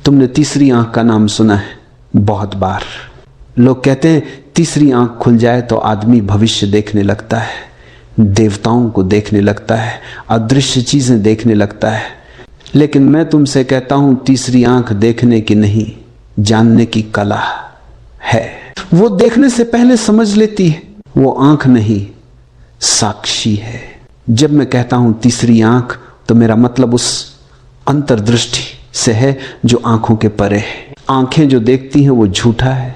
तुमने तीसरी आंख का नाम सुना है बहुत बार। लोग कहते हैं तीसरी आंख खुल जाए तो आदमी भविष्य देखने लगता है, देवताओं को देखने लगता है, अदृश्य चीजें देखने लगता है। लेकिन मैं तुमसे कहता हूं तीसरी आंख देखने की नहीं, जानने की कला है। वो देखने से पहले समझ लेती है, वो आंख नहीं साक्षी है। जब मैं कहता हूं तीसरी आंख तो मेरा मतलब उस अंतर्दृष्टि से है जो आंखों के परे है। आंखें जो देखती हैं वो झूठा है,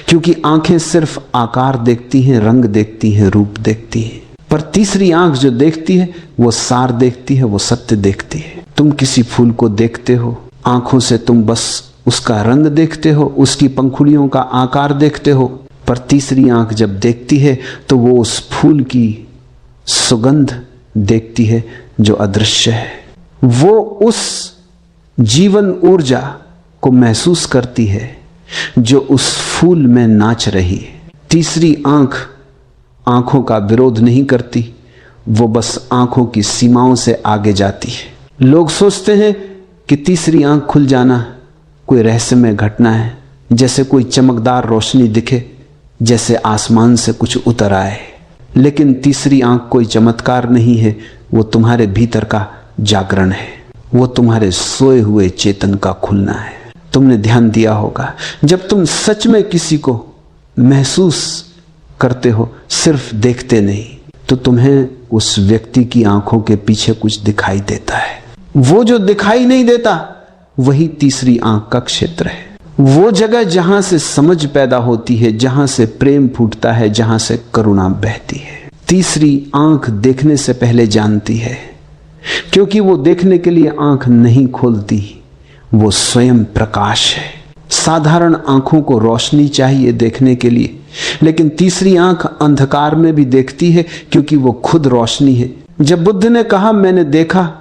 क्योंकि आंखें सिर्फ आकार देखती हैं, रंग देखती हैं, रूप देखती हैं। पर तीसरी आंख जो देखती है वो सार देखती है, वो सत्य देखती है। तुम किसी फूल को देखते हो, आंखों से तुम बस उसका रंग देखते हो, उसकी पंखुड़ियों का आकार देखते हो। पर तीसरी आंख जब देखती है तो वो उस फूल की सुगंध देखती है जो अदृश्य है। वो उस जीवन ऊर्जा को महसूस करती है जो उस फूल में नाच रही है। तीसरी आंख आंखों का विरोध नहीं करती, वो बस आंखों की सीमाओं से आगे जाती है। लोग सोचते हैं कि तीसरी आंख खुल जाना कोई रहस्यमय घटना है, जैसे कोई चमकदार रोशनी दिखे, जैसे आसमान से कुछ उतर आए। लेकिन तीसरी आंख कोई चमत्कार नहीं है, वो तुम्हारे भीतर का जागरण है, वो तुम्हारे सोए हुए चेतन का खुलना है। तुमने ध्यान दिया होगा, जब तुम सच में किसी को महसूस करते हो, सिर्फ देखते नहीं, तो तुम्हें उस व्यक्ति की आंखों के पीछे कुछ दिखाई देता है। वो जो दिखाई नहीं देता वही तीसरी आंख का क्षेत्र है। वो जगह जहां से समझ पैदा होती है, जहां से प्रेम फूटता है, जहां से करुणा बहती है। तीसरी आंख देखने से पहले जानती है, क्योंकि वो देखने के लिए आंख नहीं खोलती, वो स्वयं प्रकाश है। साधारण आंखों को रोशनी चाहिए देखने के लिए, लेकिन तीसरी आंख अंधकार में भी देखती है, क्योंकि वो खुद रोशनी है। जब बुद्ध ने कहा मैंने देखा,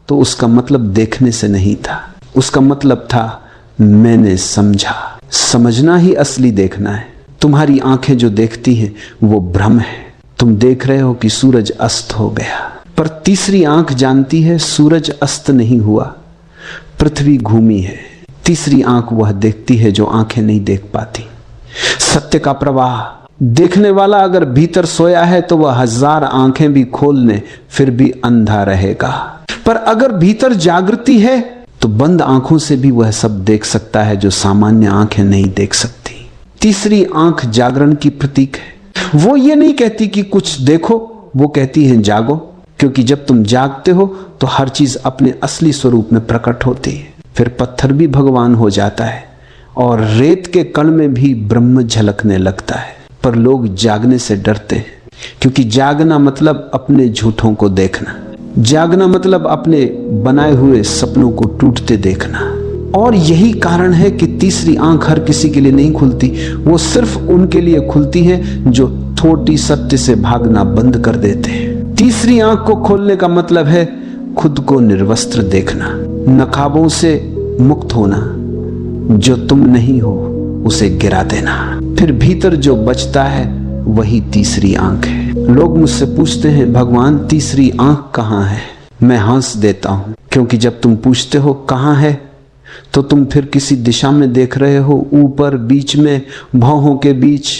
तो उसका मतलब देखने से नहीं था, उसका मतलब था मैंने समझा। समझना ही असली देखना है। तुम्हारी आंखें जो देखती हैं वो भ्रम है। तुम देख रहे हो कि सूरज अस्त हो गया, पर तीसरी आंख जानती है सूरज अस्त नहीं हुआ, पृथ्वी घूमी है। तीसरी आंख वह देखती है जो आंखें नहीं देख पाती। सत्य का प्रवाह देखने वाला अगर भीतर सोया है तो वह 1000 आंखें भी खोल ले फिर भी अंधा रहेगा। पर अगर भीतर जागृति है तो बंद आंखों से भी वह सब देख सकता है जो सामान्य आंखें नहीं देख सकती। तीसरी आंख जागरण की प्रतीक है। वो ये नहीं कहती कि कुछ देखो, वो कहती है जागो, क्योंकि जब तुम जागते हो तो हर चीज अपने असली स्वरूप में प्रकट होती है। फिर पत्थर भी भगवान हो जाता है और रेत के कण में भी ब्रह्म झलकने लगता है। पर लोग जागने से डरते हैं, क्योंकि जागना मतलब अपने झूठों को देखना, जागना मतलब अपने बनाए हुए सपनों को टूटते देखना। और यही कारण है कि तीसरी आंख हर किसी के लिए नहीं खुलती, वो सिर्फ उनके लिए खुलती है जो थोटी सत्य से भागना बंद कर देते हैं। तीसरी आंख को खोलने का मतलब है खुद को निर्वस्त्र देखना, नकाबों से मुक्त होना, जो तुम नहीं हो उसे गिरा देना। फिर भीतर जो बचता है वही तीसरी आंख है। लोग मुझसे पूछते हैं भगवान तीसरी आंख कहाँ है? मैं हंस देता हूं, क्योंकि जब तुम पूछते हो कहाँ है तो तुम फिर किसी दिशा में देख रहे हो, ऊपर, बीच में, भौहों के बीच।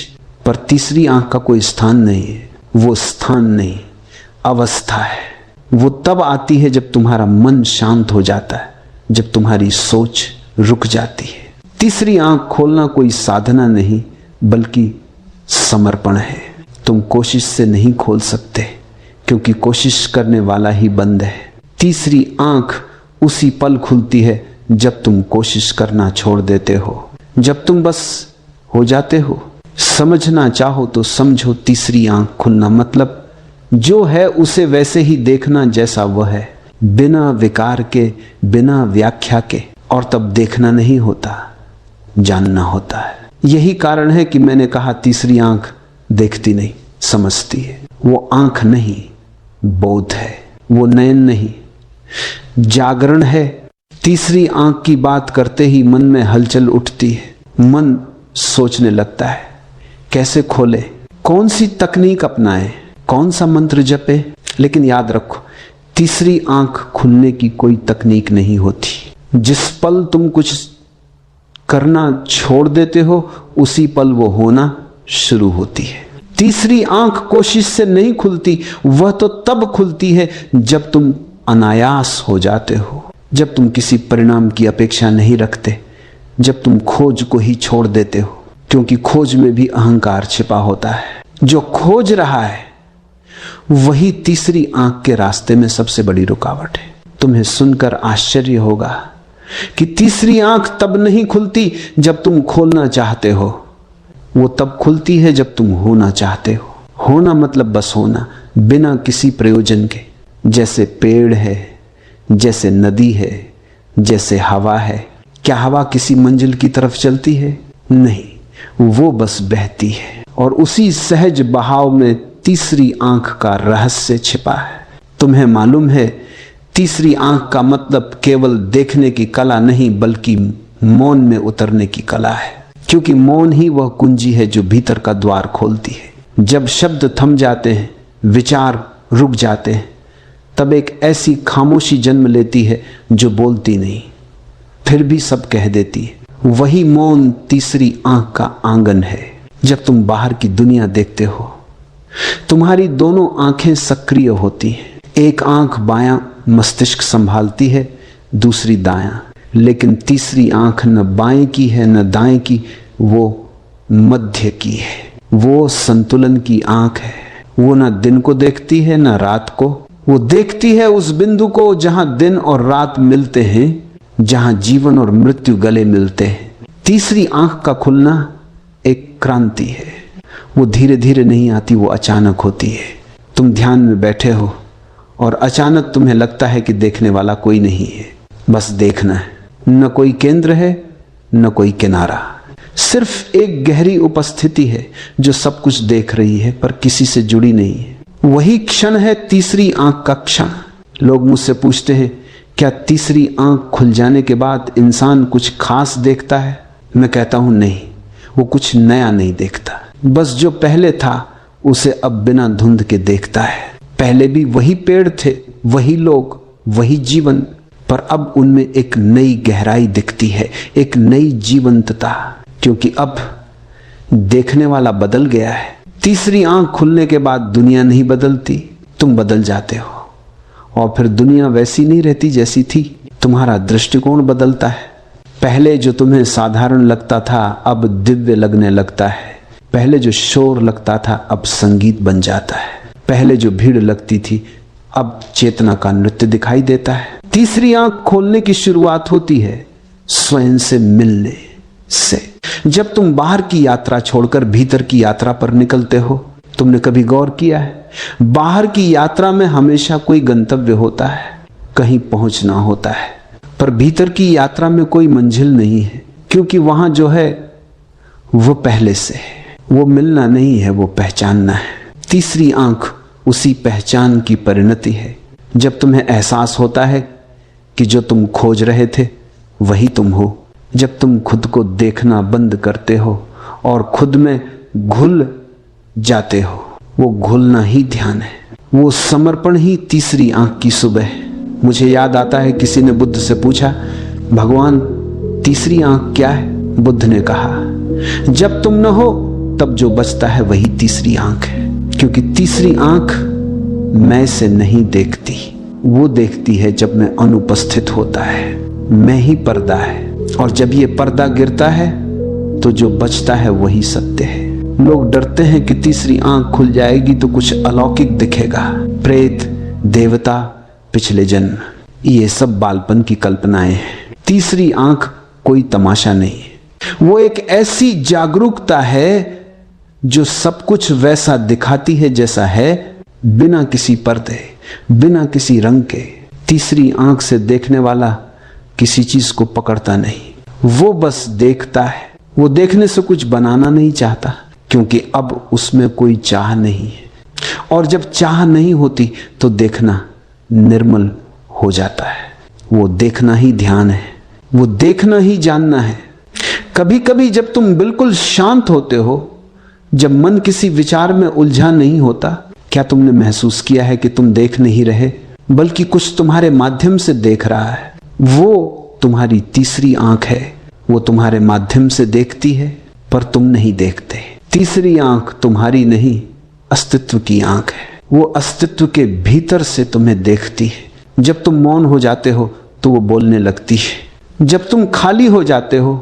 पर तीसरी आंख का कोई स्थान नहीं है। वो स्थान नहीं, अवस्था है। वो तब आती है जब तुम्हारा मन शांत हो जाता है, जब तुम्हारी सोच रुक जाती है। तीसरी आंख खोलना कोई साधना नहीं बल्कि समर्पण है। तुम कोशिश से नहीं खोल सकते, क्योंकि कोशिश करने वाला ही बंद है। तीसरी आंख उसी पल खुलती है जब तुम कोशिश करना छोड़ देते हो, जब तुम बस हो जाते हो। समझना चाहो तो समझो, तीसरी आंख खुलना मतलब जो है उसे वैसे ही देखना जैसा वह है, बिना विकार के, बिना व्याख्या के। और तब देखना नहीं होता, जानना होता है। यही कारण है कि मैंने कहा तीसरी आंख देखती नहीं, समझती है। वो आंख नहीं, बोध है। वो नयन नहीं, जागरण है। तीसरी आंख की बात करते ही मन में हलचल उठती है। मन सोचने लगता है कैसे खोले, कौन सी तकनीक अपनाए, कौन सा मंत्र जपे। लेकिन याद रखो, तीसरी आंख खुलने की कोई तकनीक नहीं होती। जिस पल तुम कुछ करना छोड़ देते हो उसी पल वो होना शुरू होती है। तीसरी आंख कोशिश से नहीं खुलती, वह तो तब खुलती है जब तुम अनायास हो जाते हो, जब तुम किसी परिणाम की अपेक्षा नहीं रखते, जब तुम खोज को ही छोड़ देते हो, क्योंकि खोज में भी अहंकार छिपा होता है। जो खोज रहा है वही तीसरी आंख के रास्ते में सबसे बड़ी रुकावट है। तुम्हें सुनकर आश्चर्य होगा कि तीसरी आंख तब नहीं खुलती जब तुम खोलना चाहते हो, वो तब खुलती है जब तुम होना चाहते हो। होना मतलब बस होना, बिना किसी प्रयोजन के। जैसे पेड़ है, जैसे नदी है, जैसे हवा है। क्या हवा किसी मंजिल की तरफ चलती है? नहीं, वो बस बहती है। और उसी सहज बहाव में तीसरी आंख का रहस्य छिपा है। तुम्हें मालूम है, तीसरी आंख का मतलब केवल देखने की कला नहीं, बल्कि मौन में उतरने की कला है। क्योंकि मौन ही वह कुंजी है जो भीतर का द्वार खोलती है। जब शब्द थम जाते हैं, विचार रुक जाते हैं, तब एक ऐसी खामोशी जन्म लेती है जो बोलती नहीं, फिर भी सब कह देती है। वही मौन तीसरी आंख का आंगन है। जब तुम बाहर की दुनिया देखते हो, तुम्हारी दोनों आंखें सक्रिय होती हैं। एक आंख बायां मस्तिष्क संभालती है, दूसरी दायां। लेकिन तीसरी आंख न बाएं की है न दाएं की, वो मध्य की है। वो संतुलन की आंख है। वो न दिन को देखती है न रात को, वो देखती है उस बिंदु को जहां दिन और रात मिलते हैं, जहां जीवन और मृत्यु गले मिलते हैं। तीसरी आंख का खुलना एक क्रांति है। वो धीरे धीरे नहीं आती, वो अचानक होती है। तुम ध्यान में बैठे हो और अचानक तुम्हें लगता है कि देखने वाला कोई नहीं है, बस देखना है। न कोई केंद्र है न कोई किनारा, सिर्फ एक गहरी उपस्थिति है जो सब कुछ देख रही है पर किसी से जुड़ी नहीं है। वही क्षण है तीसरी आंख का क्षण। लोग मुझसे पूछते हैं, क्या तीसरी आंख खुल जाने के बाद इंसान कुछ खास देखता है? मैं कहता हूं नहीं, वो कुछ नया नहीं देखता, बस जो पहले था उसे अब बिना धुंध के देखता है। पहले भी वही पेड़ थे, वही लोग, वही जीवन, पर अब उनमें एक नई गहराई दिखती है, एक नई जीवंतता, क्योंकि अब देखने वाला बदल गया है। तीसरी आंख खुलने के बाद दुनिया नहीं बदलती, तुम बदल जाते हो और फिर दुनिया वैसी नहीं रहती जैसी थी। तुम्हारा दृष्टिकोण बदलता है। पहले जो तुम्हें साधारण लगता था अब दिव्य लगने लगता है। पहले जो शोर लगता था अब संगीत बन जाता है। पहले जो भीड़ लगती थी अब चेतना का नृत्य दिखाई देता है। तीसरी आंख खोलने की शुरुआत होती है स्वयं से मिलने से। जब तुम बाहर की यात्रा छोड़कर भीतर की यात्रा पर निकलते हो, तुमने कभी गौर किया है, बाहर की यात्रा में हमेशा कोई गंतव्य होता है, कहीं पहुंचना होता है, पर भीतर की यात्रा में कोई मंजिल नहीं है, क्योंकि वहां जो है वो पहले से है। वो मिलना नहीं है, वो पहचानना है। तीसरी आंख उसी पहचान की परिणति है। जब तुम्हें एहसास होता है कि जो तुम खोज रहे थे वही तुम हो, जब तुम खुद को देखना बंद करते हो और खुद में घुल जाते हो, वो घुलना ही ध्यान है, वो समर्पण ही तीसरी आंख की सुबह। मुझे याद आता है, किसी ने बुद्ध से पूछा, भगवान तीसरी आंख क्या है? बुद्ध ने कहा, जब तुम न हो तब जो बचता है वही तीसरी आंख है। क्योंकि तीसरी आंख मैं से नहीं देखती, वो देखती है जब मैं अनुपस्थित होता है। मैं ही पर्दा है, और जब ये पर्दा गिरता है तो जो बचता है वही सत्य है। लोग डरते हैं कि तीसरी आंख खुल जाएगी तो कुछ अलौकिक दिखेगा, प्रेत, देवता, पिछले जन्म, ये सब बालपन की कल्पनाएं हैं। तीसरी आंख कोई तमाशा नहीं है, वो एक ऐसी जागरूकता है जो सब कुछ वैसा दिखाती है जैसा है, बिना किसी पर्दे, बिना किसी रंग के। तीसरी आंख से देखने वाला किसी चीज को पकड़ता नहीं, वो बस देखता है। वो देखने से कुछ बनाना नहीं चाहता, क्योंकि अब उसमें कोई चाह नहीं है। और जब चाह नहीं होती तो देखना निर्मल हो जाता है। वो देखना ही ध्यान है, वो देखना ही जानना है। कभी कभी जब तुम बिल्कुल शांत होते हो, जब मन किसी विचार में उलझा नहीं होता, क्या तुमने महसूस किया है कि तुम देख नहीं रहे, बल्कि कुछ तुम्हारे माध्यम से देख रहा है? वो तुम्हारी तीसरी आंख है। वो तुम्हारे माध्यम से देखती है पर तुम नहीं देखते। तीसरी आंख तुम्हारी नहीं, अस्तित्व की आंख है। वो अस्तित्व के भीतर से तुम्हें देखती है। जब तुम मौन हो जाते हो तो वो बोलने लगती है। जब तुम खाली हो जाते हो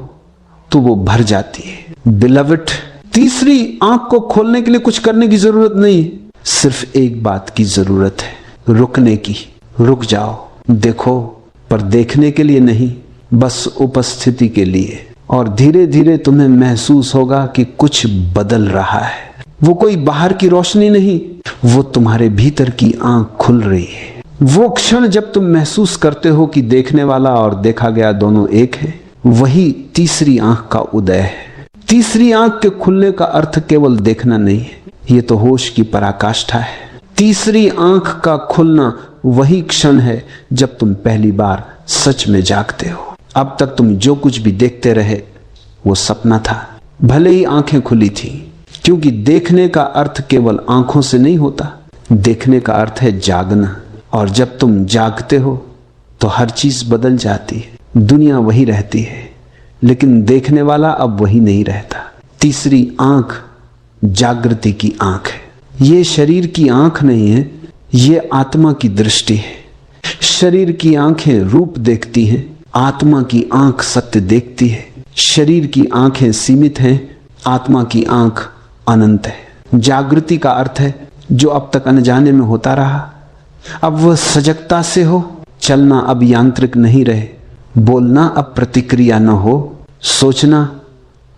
तो वो भर जाती है। बिलवड, तीसरी आंख को खोलने के लिए कुछ करने की जरूरत नहीं, सिर्फ एक बात की जरूरत है, रुकने की। रुक जाओ, देखो, पर देखने के लिए नहीं, बस उपस्थिति के लिए। और धीरे धीरे तुम्हें महसूस होगा कि कुछ बदल रहा है। वो कोई बाहर की रोशनी नहीं, वो तुम्हारे भीतर की आंख खुल रही है। वो क्षण जब तुम महसूस करते हो कि देखने वाला और देखा गया दोनों एक है, वही तीसरी आंख का उदय है। तीसरी आंख के खुलने का अर्थ केवल देखना नहीं है, ये तो होश की पराकाष्ठा है। तीसरी आंख का खुलना वही क्षण है जब तुम पहली बार सच में जागते हो। अब तक तुम जो कुछ भी देखते रहे वो सपना था, भले ही आंखें खुली थी, क्योंकि देखने का अर्थ केवल आंखों से नहीं होता। देखने का अर्थ है जागना, और जब तुम जागते हो तो हर चीज बदल जाती है। दुनिया वही रहती है, लेकिन देखने वाला अब वही नहीं रहता। तीसरी आंख जागृति की आंख है। ये शरीर की आंख नहीं है, ये आत्मा की दृष्टि है। शरीर की आंखें रूप देखती हैं, आत्मा की आंख सत्य देखती है। शरीर की आंखें सीमित हैं, आत्मा की आंख अनंत है। जागृति का अर्थ है जो अब तक अनजाने में होता रहा, अब वह सजगता से हो। चलना अब यांत्रिक नहीं रहे, बोलना अब प्रतिक्रिया न हो, सोचना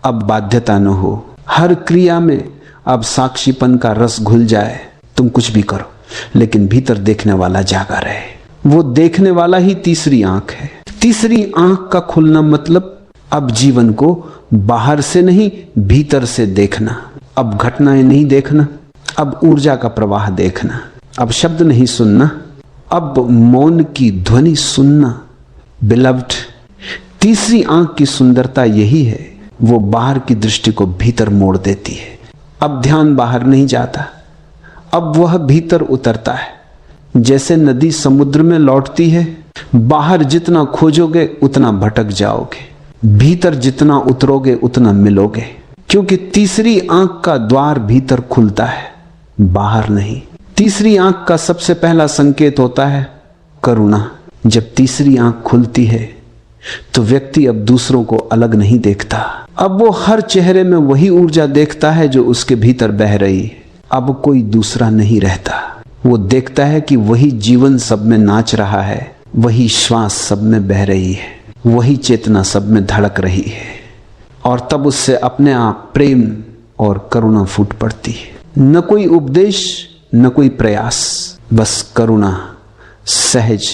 अब बाध्यता न हो। हर क्रिया में अब साक्षीपन का रस घुल जाए। तुम कुछ भी करो, लेकिन भीतर देखने वाला जागा रहे। वो देखने वाला ही तीसरी आंख है। तीसरी आंख का खुलना मतलब अब जीवन को बाहर से नहीं, भीतर से देखना। अब घटनाएं नहीं देखना, अब ऊर्जा का प्रवाह देखना। अब शब्द नहीं सुनना, अब मौन की ध्वनि सुनना। बिलव्ड, तीसरी आंख की सुंदरता यही है, वो बाहर की दृष्टि को भीतर मोड़ देती है। अब ध्यान बाहर नहीं जाता, अब वह भीतर उतरता है। जैसे नदी समुद्र में लौटती है, बाहर जितना खोजोगे उतना भटक जाओगे, भीतर जितना उतरोगे उतना मिलोगे, क्योंकि तीसरी आंख का द्वार भीतर खुलता है, बाहर नहीं। तीसरी आंख का सबसे पहला संकेत होता है करुणा। जब तीसरी आंख खुलती है तो व्यक्ति अब दूसरों को अलग नहीं देखता, अब वो हर चेहरे में वही ऊर्जा देखता है जो उसके भीतर बह रही है। अब कोई दूसरा नहीं रहता, वो देखता है कि वही जीवन सब में नाच रहा है, वही श्वास सब में बह रही है, वही चेतना सब में धड़क रही है। और तब उससे अपने आप प्रेम और करुणा फूट पड़ती है। न कोई उपदेश, न कोई प्रयास, बस करुणा, सहज,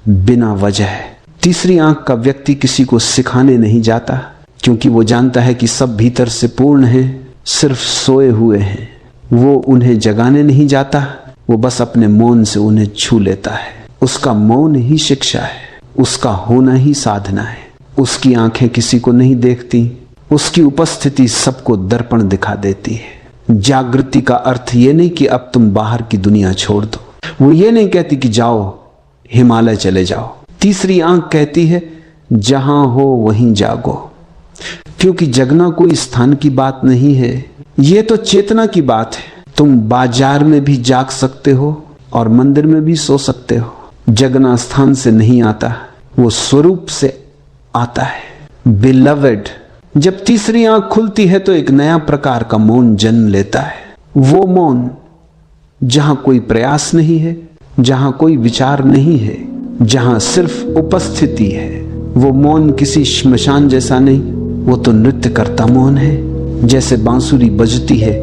बिना वजह। तीसरी आंख का व्यक्ति किसी को सिखाने नहीं जाता, क्योंकि वो जानता है कि सब भीतर से पूर्ण है, सिर्फ सोए हुए हैं। वो उन्हें जगाने नहीं जाता, वो बस अपने मौन से उन्हें छू लेता है। उसका मौन ही शिक्षा है, उसका होना ही साधना है। उसकी आंखें किसी को नहीं देखती, उसकी उपस्थिति सबको दर्पण दिखा देती है। जागृति का अर्थ ये नहीं कि अब तुम बाहर की दुनिया छोड़ दो, वो ये नहीं कहती कि जाओ हिमालय चले जाओ। तीसरी आंख कहती है जहां हो वहीं जागो, क्योंकि जगना कोई स्थान की बात नहीं है, ये तो चेतना की बात है। तुम बाजार में भी जाग सकते हो और मंदिर में भी सो सकते हो। जगना स्थान से नहीं आता, वो स्वरूप से आता है। बिलवेड, जब तीसरी आंख खुलती है तो एक नया प्रकार का मौन जन्म लेता है। वो मौन जहां कोई प्रयास नहीं है, जहां कोई विचार नहीं है, जहां सिर्फ उपस्थिति है। वो मौन किसी श्मशान जैसा नहीं, वो तो नृत्य करता मौन है। जैसे बांसुरी बजती है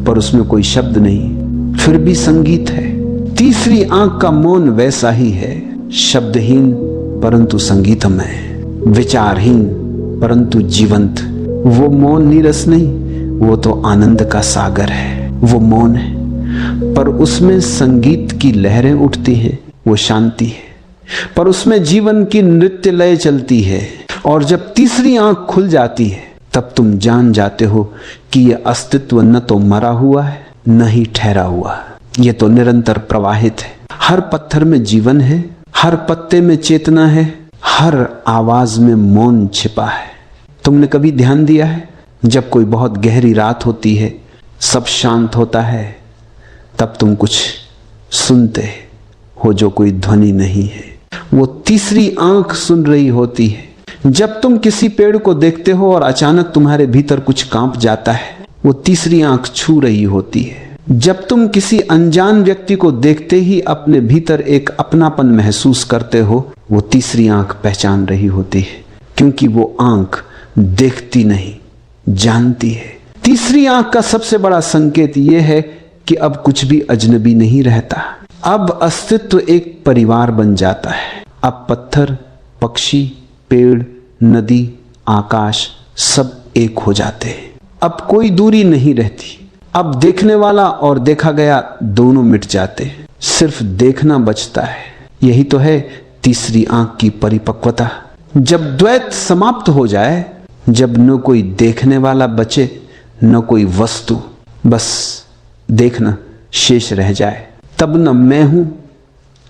पर उसमें कोई शब्द नहीं, फिर भी संगीत है। तीसरी आंख का मौन वैसा ही है, शब्दहीन परंतु संगीतमय, विचारहीन परंतु जीवंत। वो मौन नीरस नहीं, वो तो आनंद का सागर है। वो मौन है पर उसमें संगीत की लहरें उठती हैं, वो शांति है पर उसमें जीवन की नृत्य लय चलती है। और जब तीसरी आंख खुल जाती है तब तुम जान जाते हो कि यह अस्तित्व न तो मरा हुआ है न ही ठहरा हुआ, ये तो निरंतर प्रवाहित है। हर पत्थर में जीवन है, हर पत्ते में चेतना है, हर आवाज में मौन छिपा है। तुमने कभी ध्यान दिया है, जब कोई बहुत गहरी रात होती है, सब शांत होता है, तब तुम कुछ सुनते हो जो कोई ध्वनि नहीं है, वो तीसरी आंख सुन रही होती है। जब तुम किसी पेड़ को देखते हो और अचानक तुम्हारे भीतर कुछ कांप जाता है, वो तीसरी आंख छू रही होती है। जब तुम किसी अनजान व्यक्ति को देखते ही अपने भीतर एक अपनापन महसूस करते हो, वो तीसरी आंख पहचान रही होती है, क्योंकि वो आंख देखती नहीं, जानती है। तीसरी आंख का सबसे बड़ा संकेत यह है कि अब कुछ भी अजनबी नहीं रहता, अब अस्तित्व एक परिवार बन जाता है। अब पत्थर, पक्षी, पेड़, नदी, आकाश सब एक हो जाते हैं। अब कोई दूरी नहीं रहती। अब देखने वाला और देखा गया दोनों मिट जाते हैं, सिर्फ देखना बचता है। यही तो है तीसरी आंख की परिपक्वता। जब द्वैत समाप्त हो जाए, जब न कोई देखने वाला बचे न कोई वस्तु, बस देखना शेष रह जाए, तब न मैं हूं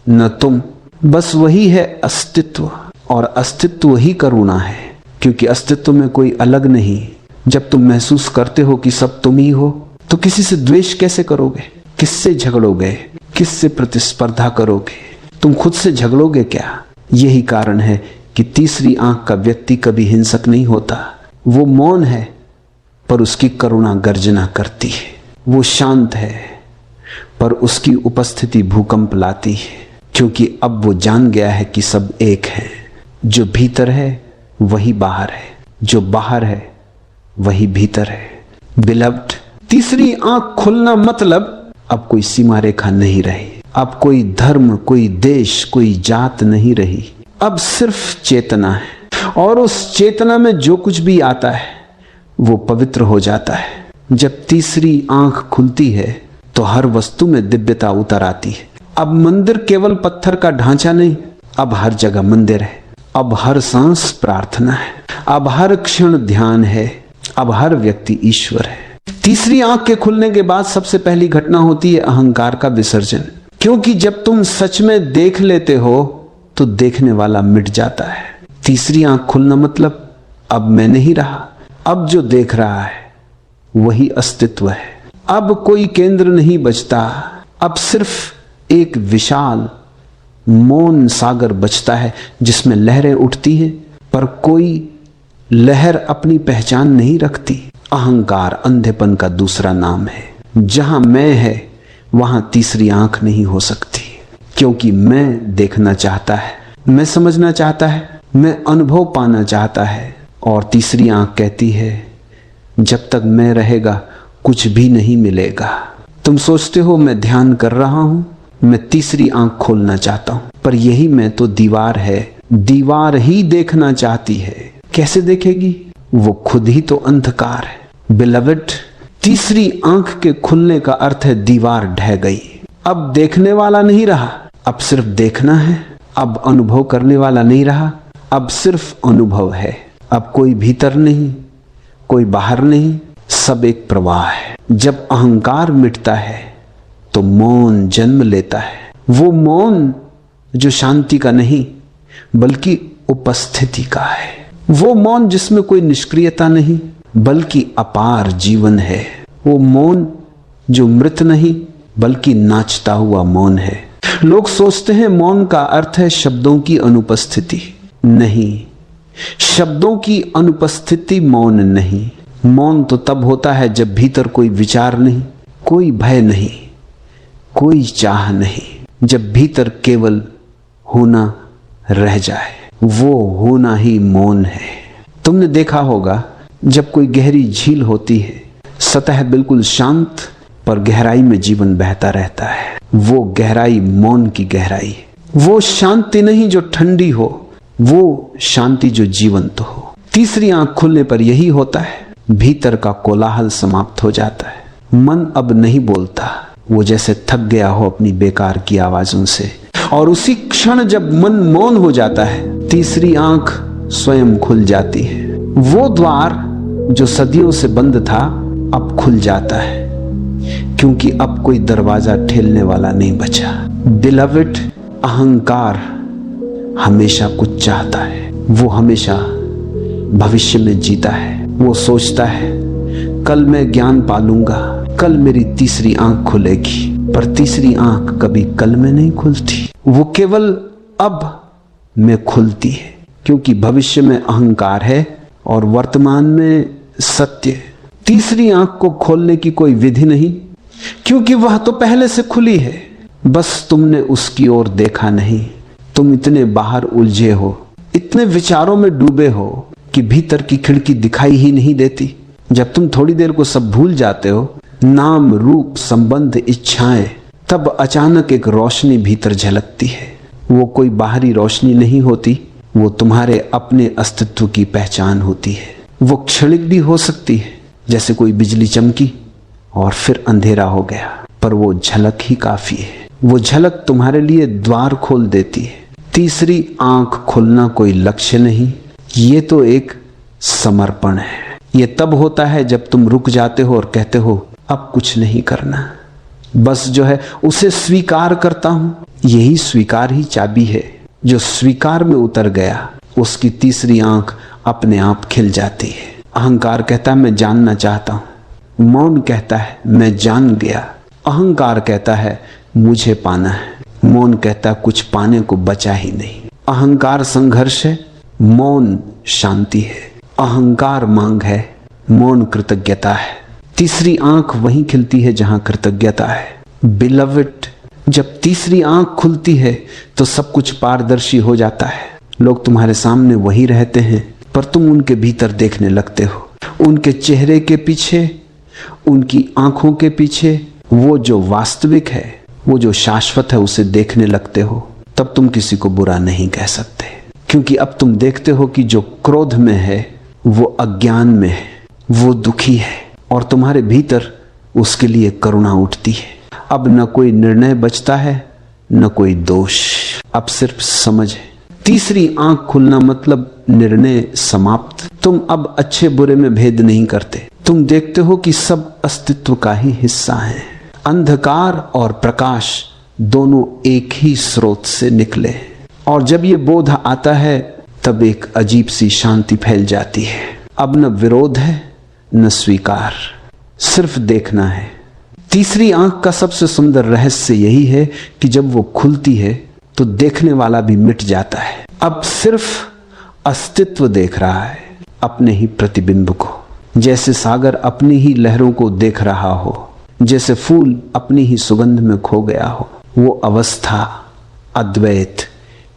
न तुम, बस वही है अस्तित्व। और अस्तित्व ही करुणा है, क्योंकि अस्तित्व में कोई अलग नहीं। जब तुम महसूस करते हो कि सब तुम ही हो, तो किसी से द्वेष कैसे करोगे, किससे झगड़ोगे, किससे प्रतिस्पर्धा करोगे, तुम खुद से झगड़ोगे क्या? यही कारण है कि तीसरी आंख का व्यक्ति कभी हिंसक नहीं होता। वो मौन है पर उसकी करुणा गर्जना करती है। वो शांत है पर उसकी उपस्थिति भूकंप लाती है, क्योंकि अब वो जान गया है कि सब एक है। जो भीतर है वही बाहर है, जो बाहर है वही भीतर है। बिलव्ड, तीसरी आंख खुलना मतलब अब कोई सीमा रेखा नहीं रही, अब कोई धर्म, कोई देश, कोई जात नहीं रही। अब सिर्फ चेतना है, और उस चेतना में जो कुछ भी आता है वो पवित्र हो जाता है। जब तीसरी आंख खुलती है तो हर वस्तु में दिव्यता उतर आती है। अब मंदिर केवल पत्थर का ढांचा नहीं, अब हर जगह मंदिर है। अब हर सांस प्रार्थना है, अब हर क्षण ध्यान है, अब हर व्यक्ति ईश्वर है। तीसरी आंख के खुलने के बाद सबसे पहली घटना होती है अहंकार का विसर्जन, क्योंकि जब तुम सच में देख लेते हो तो देखने वाला मिट जाता है। तीसरी आंख खुलना मतलब अब मैं नहीं रहा, अब जो देख रहा है वही अस्तित्व है। अब कोई केंद्र नहीं बचता, अब सिर्फ एक विशाल मौन सागर बचता है जिसमें लहरें उठती हैं, पर कोई लहर अपनी पहचान नहीं रखती। अहंकार अंधेपन का दूसरा नाम है। जहां मैं है वहां तीसरी आंख नहीं हो सकती, क्योंकि मैं देखना चाहता है, मैं समझना चाहता है, मैं अनुभव पाना चाहता है। और तीसरी आंख कहती है जब तक मैं रहेगा कुछ भी नहीं मिलेगा। तुम सोचते हो मैं ध्यान कर रहा हूं, मैं तीसरी आंख खोलना चाहता हूं, पर यही मैं तो दीवार है। दीवार ही देखना चाहती है, कैसे देखेगी? वो खुद ही तो अंधकार है। बिलवड, तीसरी आंख के खुलने का अर्थ है दीवार ढह गई। अब देखने वाला नहीं रहा, अब सिर्फ देखना है। अब अनुभव करने वाला नहीं रहा, अब सिर्फ अनुभव है। अब कोई भीतर नहीं, कोई बाहर नहीं, सब एक प्रवाह है। जब अहंकार मिटता है तो मौन जन्म लेता है। वो मौन जो शांति का नहीं बल्कि उपस्थिति का है। वो मौन जिसमें कोई निष्क्रियता नहीं बल्कि अपार जीवन है। वो मौन जो मृत नहीं बल्कि नाचता हुआ मौन है। लोग सोचते हैं मौन का अर्थ है शब्दों की अनुपस्थिति। नहीं, शब्दों की अनुपस्थिति मौन नहीं। मौन तो तब होता है जब भीतर कोई विचार नहीं, कोई भय नहीं, कोई चाह नहीं, जब भीतर केवल होना रह जाए। वो होना ही मौन है। तुमने देखा होगा जब कोई गहरी झील होती है, सतह बिल्कुल शांत पर गहराई में जीवन बहता रहता है। वो गहराई मौन की गहराई है। वो शांति नहीं जो ठंडी हो, वो शांति जो जीवंत हो। तीसरी आंख खुलने पर यही होता है, भीतर का कोलाहल समाप्त हो जाता है। मन अब नहीं बोलता, वो जैसे थक गया हो अपनी बेकार की आवाजों से। और उसी क्षण जब मन मौन हो जाता है, तीसरी आंख स्वयं खुल जाती है। वो द्वार जो सदियों से बंद था अब खुल जाता है, क्योंकि अब कोई दरवाजा ठेलने वाला नहीं बचा। बिलवड, अहंकार हमेशा कुछ चाहता है। वो हमेशा भविष्य में जीता है। वो सोचता है कल मैं ज्ञान पालूंगा, कल मेरी तीसरी आंख खुलेगी, पर तीसरी आंख कभी कल में नहीं खुलती, वो केवल अब में खुलती है, क्योंकि भविष्य में अहंकार है और वर्तमान में सत्य। तीसरी आंख को खोलने की कोई विधि नहीं, क्योंकि वह तो पहले से खुली है, बस तुमने उसकी ओर देखा नहीं। तुम इतने बाहर उलझे हो, इतने विचारों में डूबे हो कि भीतर की खिड़की दिखाई ही नहीं देती। जब तुम थोड़ी देर को सब भूल जाते हो, नाम रूप संबंध इच्छाएं, तब अचानक एक रोशनी भीतर झलकती है। वो कोई बाहरी रोशनी नहीं होती, वो तुम्हारे अपने अस्तित्व की पहचान होती है। वो क्षणिक भी हो सकती है, जैसे कोई बिजली चमकी और फिर अंधेरा हो गया, पर वो झलक ही काफी है। वो झलक तुम्हारे लिए द्वार खोल देती है। तीसरी आंख खुलना कोई लक्ष्य नहीं, ये तो एक समर्पण है। ये तब होता है जब तुम रुक जाते हो और कहते हो अब कुछ नहीं करना, बस जो है उसे स्वीकार करता हूं। यही स्वीकार ही चाबी है। जो स्वीकार में उतर गया उसकी तीसरी आंख अपने आप खिल जाती है। अहंकार कहता है मैं जानना चाहता हूं, मौन कहता है मैं जान गया। अहंकार कहता है मुझे पाना है, मौन कहता है कुछ पाने को बचा ही नहीं। अहंकार संघर्ष है, मौन शांति है। अहंकार मांग है, मौन कृतज्ञता है। तीसरी आंख वहीं खिलती है जहां कृतज्ञता है। बिलवड, जब तीसरी आंख खुलती है तो सब कुछ पारदर्शी हो जाता है। लोग तुम्हारे सामने वही रहते हैं, पर तुम उनके भीतर देखने लगते हो। उनके चेहरे के पीछे, उनकी आंखों के पीछे वो जो वास्तविक है, वो जो शाश्वत है, उसे देखने लगते हो। तब तुम किसी को बुरा नहीं कह सकते, क्योंकि अब तुम देखते हो कि जो क्रोध में है वो अज्ञान में है, वो दुखी है, और तुम्हारे भीतर उसके लिए करुणा उठती है। अब न कोई निर्णय बचता है, न कोई दोष, अब सिर्फ समझ है। तीसरी आंख खुलना मतलब निर्णय समाप्त। तुम अब अच्छे बुरे में भेद नहीं करते। तुम देखते हो कि सब अस्तित्व का ही हिस्सा है। अंधकार और प्रकाश दोनों एक ही स्रोत से निकले, और जब ये बोध आता है तब एक अजीब सी शांति फैल जाती है। अब न विरोध है न स्वीकार, सिर्फ देखना है। तीसरी आंख का सबसे सुंदर रहस्य यही है कि जब वो खुलती है तो देखने वाला भी मिट जाता है। अब सिर्फ अस्तित्व देख रहा है, अपने ही प्रतिबिंब को, जैसे सागर अपनी ही लहरों को देख रहा हो, जैसे फूल अपनी ही सुगंध में खो गया हो। वो अवस्था अद्वैत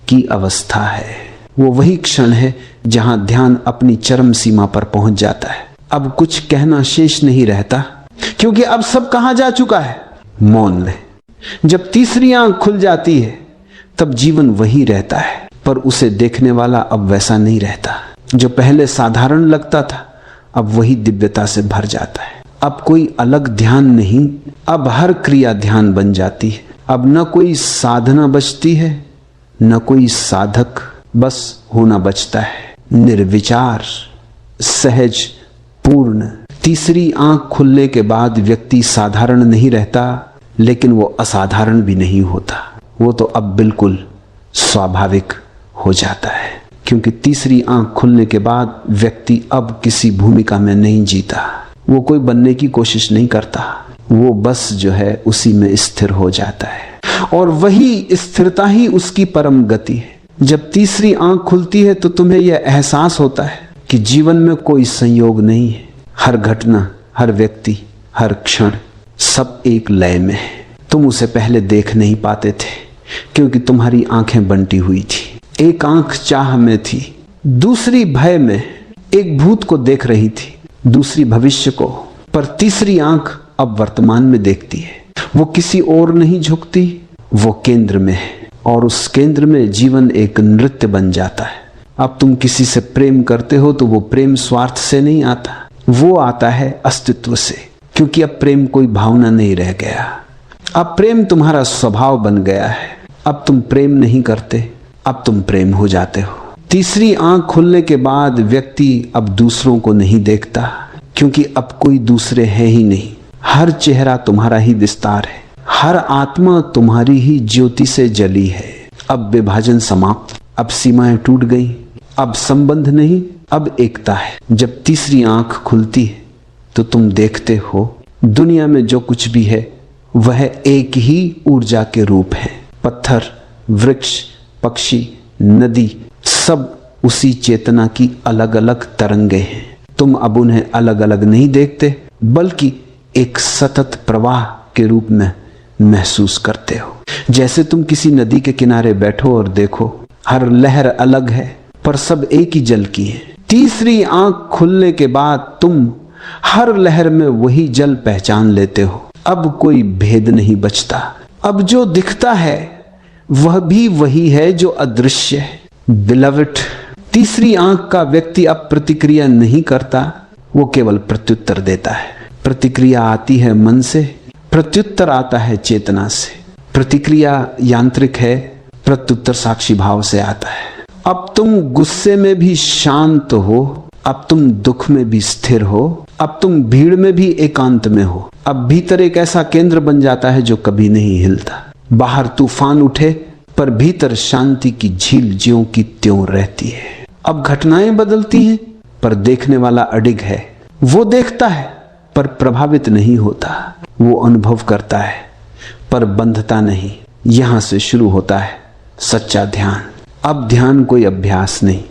की अवस्था है। वो वही क्षण है जहां ध्यान अपनी चरम सीमा पर पहुंच जाता है। अब कुछ कहना शेष नहीं रहता, क्योंकि अब सब कहा जा चुका है। मौन ले। जब तीसरी आंख खुल जाती है तब जीवन वही रहता है, पर उसे देखने वाला अब वैसा नहीं रहता। जो पहले साधारण लगता था अब वही दिव्यता से भर जाता है। अब कोई अलग ध्यान नहीं, अब हर क्रिया ध्यान बन जाती है। अब न कोई साधना बचती है न कोई साधक, बस होना बचता है। निर्विचार, सहज, पूर्ण। तीसरी आंख खुलने के बाद व्यक्ति साधारण नहीं रहता, लेकिन वो असाधारण भी नहीं होता। वो तो अब बिल्कुल स्वाभाविक हो जाता है, क्योंकि तीसरी आंख खुलने के बाद व्यक्ति अब किसी भूमिका में नहीं जीता। वो कोई बनने की कोशिश नहीं करता, वो बस जो है उसी में स्थिर हो जाता है, और वही स्थिरता ही उसकी परम गति है। जब तीसरी आंख खुलती है तो तुम्हें यह एहसास होता है कि जीवन में कोई संयोग नहीं है। हर घटना, हर व्यक्ति, हर क्षण सब एक लय में है। तुम उसे पहले देख नहीं पाते थे, क्योंकि तुम्हारी आंखें बंटी हुई थी। एक आंख चाह में थी, दूसरी भय में। एक भूत को देख रही थी, दूसरी भविष्य को, पर तीसरी आंख अब वर्तमान में देखती है। वो किसी और नहीं झुकती, वो केंद्र में है, और उस केंद्र में जीवन एक नृत्य बन जाता है। अब तुम किसी से प्रेम करते हो तो वो प्रेम स्वार्थ से नहीं आता, वो आता है अस्तित्व से, क्योंकि अब प्रेम कोई भावना नहीं रह गया। अब प्रेम तुम्हारा स्वभाव बन गया है। अब तुम प्रेम नहीं करते, अब तुम प्रेम हो जाते हो। तीसरी आंख खुलने के बाद व्यक्ति अब दूसरों को नहीं देखता, क्योंकि अब कोई दूसरे है ही नहीं। हर चेहरा तुम्हारा ही विस्तार है, हर आत्मा तुम्हारी ही ज्योति से जली है। अब विभाजन समाप्त, अब सीमाएं टूट गई, अब संबंध नहीं, अब एकता है। जब तीसरी आंख खुलती है तो तुम देखते हो दुनिया में जो कुछ भी है वह एक ही ऊर्जा के रूप है। पत्थर, वृक्ष, पक्षी, नदी सब उसी चेतना की अलग अलग तरंगे हैं। तुम अब उन्हें अलग अलग नहीं देखते बल्कि एक सतत प्रवाह के रूप में महसूस करते हो। जैसे तुम किसी नदी के किनारे बैठो और देखो हर लहर अलग है पर सब एक ही जल की है। तीसरी आंख खुलने के बाद तुम हर लहर में वही जल पहचान लेते हो। अब कोई भेद नहीं बचता। अब जो दिखता है वह भी वही है जो अदृश्य है। बिलवड, तीसरी आंख का व्यक्ति अब प्रतिक्रिया नहीं करता, वो केवल प्रत्युत्तर देता है। प्रतिक्रिया आती है मन से, प्रत्युत्तर आता है चेतना से। प्रतिक्रिया यांत्रिक है, प्रत्युत्तर साक्षी भाव से आता है। अब तुम गुस्से में भी शांत हो, अब तुम दुख में भी स्थिर हो, अब तुम भीड़ में भी एकांत में हो। अब भीतर एक ऐसा केंद्र बन जाता है जो कभी नहीं हिलता। बाहर तूफान उठे पर भीतर शांति की झील ज्यों की त्यों रहती है। अब घटनाएं बदलती हैं पर देखने वाला अडिग है। वो देखता है पर प्रभावित नहीं होता। वो अनुभव करता है पर बंधता नहीं। यहां से शुरू होता है सच्चा ध्यान। अब ध्यान कोई अभ्यास नहीं,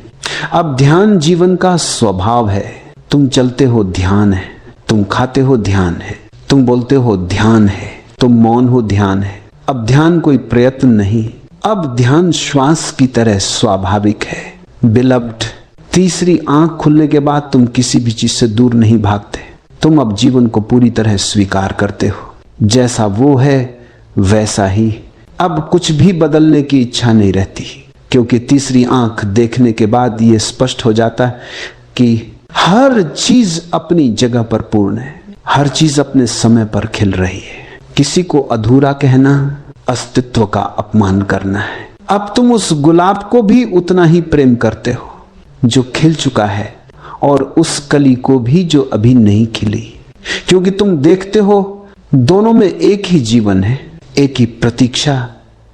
अब ध्यान जीवन का स्वभाव है। तुम चलते हो ध्यान है, तुम खाते हो ध्यान है, तुम बोलते हो ध्यान है, तुम मौन हो ध्यान है। अब ध्यान कोई प्रयत्न नहीं, अब ध्यान श्वास की तरह स्वाभाविक है। बिलव्ड, तीसरी आंख खुलने के बाद तुम किसी भी चीज से दूर नहीं भागते। तुम अब जीवन को पूरी तरह स्वीकार करते हो। जैसा वो है वैसा ही। अब कुछ भी बदलने की इच्छा नहीं रहती, क्योंकि तीसरी आंख देखने के बाद ये स्पष्ट हो जाता है कि हर चीज अपनी जगह पर पूर्ण है, हर चीज अपने समय पर खिल रही है। किसी को अधूरा कहना अस्तित्व का अपमान करना है। अब तुम उस गुलाब को भी उतना ही प्रेम करते हो जो खिल चुका है, और उस कली को भी जो अभी नहीं खिली, क्योंकि तुम देखते हो दोनों में एक ही जीवन है, एक ही प्रतीक्षा,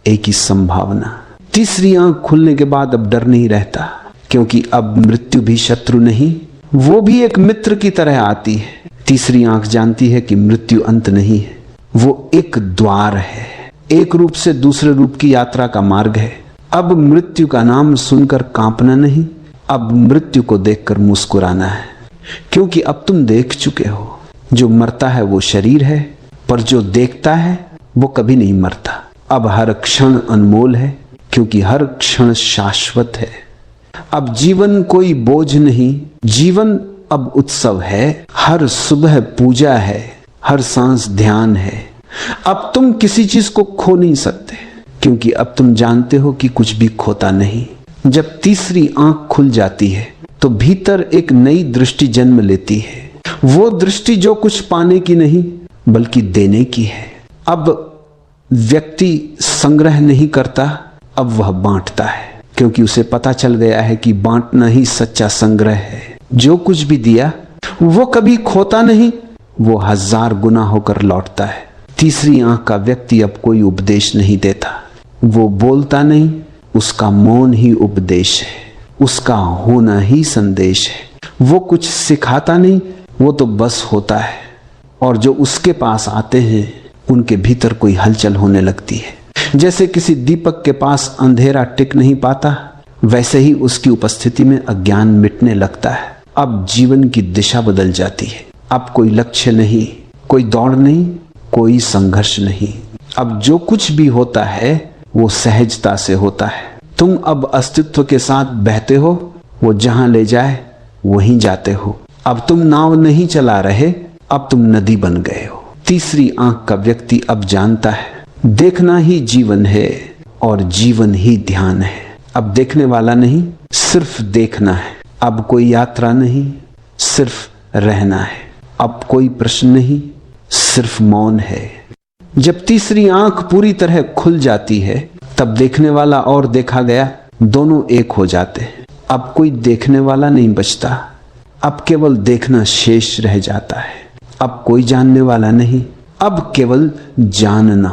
एक ही संभावना। तीसरी आंख खुलने के बाद अब डर नहीं रहता, क्योंकि अब मृत्यु भी शत्रु नहीं, वो भी एक मित्र की तरह आती है। तीसरी आंख जानती है कि मृत्यु अंत नहीं है, वो एक द्वार है, एक रूप से दूसरे रूप की यात्रा का मार्ग है। अब मृत्यु का नाम सुनकर कांपना नहीं, अब मृत्यु को देखकर मुस्कुराना है, क्योंकि अब तुम देख चुके हो जो मरता है वो शरीर है, पर जो देखता है वो कभी नहीं मरता। अब हर क्षण अनमोल है, क्योंकि हर क्षण शाश्वत है। अब जीवन कोई बोझ नहीं, जीवन अब उत्सव है। हर सुबह पूजा है, हर सांस ध्यान है। अब तुम किसी चीज को खो नहीं सकते, क्योंकि अब तुम जानते हो कि कुछ भी खोता नहीं। जब तीसरी आंख खुल जाती है तो भीतर एक नई दृष्टि जन्म लेती है। वो दृष्टि जो कुछ पाने की नहीं बल्कि देने की है। अब व्यक्ति संग्रह नहीं करता, अब वह बांटता है, क्योंकि उसे पता चल गया है कि बांटना ही सच्चा संग्रह है। जो कुछ भी दिया वो कभी खोता नहीं, वो 1000 गुना होकर लौटता है। तीसरी आंख का व्यक्ति अब कोई उपदेश नहीं देता, वो बोलता नहीं, उसका मौन ही उपदेश है, उसका होना ही संदेश है। वो कुछ सिखाता नहीं, वो तो बस होता है, और जो उसके पास आते हैं उनके भीतर कोई हलचल होने लगती है। जैसे किसी दीपक के पास अंधेरा टिक नहीं पाता, वैसे ही उसकी उपस्थिति में अज्ञान मिटने लगता है। अब जीवन की दिशा बदल जाती है। अब कोई लक्ष्य नहीं, कोई दौड़ नहीं, कोई संघर्ष नहीं। अब जो कुछ भी होता है वो सहजता से होता है। तुम अब अस्तित्व के साथ बहते हो, वो जहां ले जाए वहीं जाते हो। अब तुम नाव नहीं चला रहे, अब तुम नदी बन गए हो। तीसरी आंख का व्यक्ति अब जानता है देखना ही जीवन है और जीवन ही ध्यान है। अब देखने वाला नहीं, सिर्फ देखना है। अब कोई यात्रा नहीं, सिर्फ रहना है। अब कोई प्रश्न नहीं, सिर्फ मौन है। जब तीसरी आंख पूरी तरह खुल जाती है तब देखने वाला और देखा गया दोनों एक हो जाते हैं। अब कोई देखने वाला नहीं बचता, अब केवल देखना शेष रह जाता है। अब कोई जानने वाला नहीं, अब केवल जानना।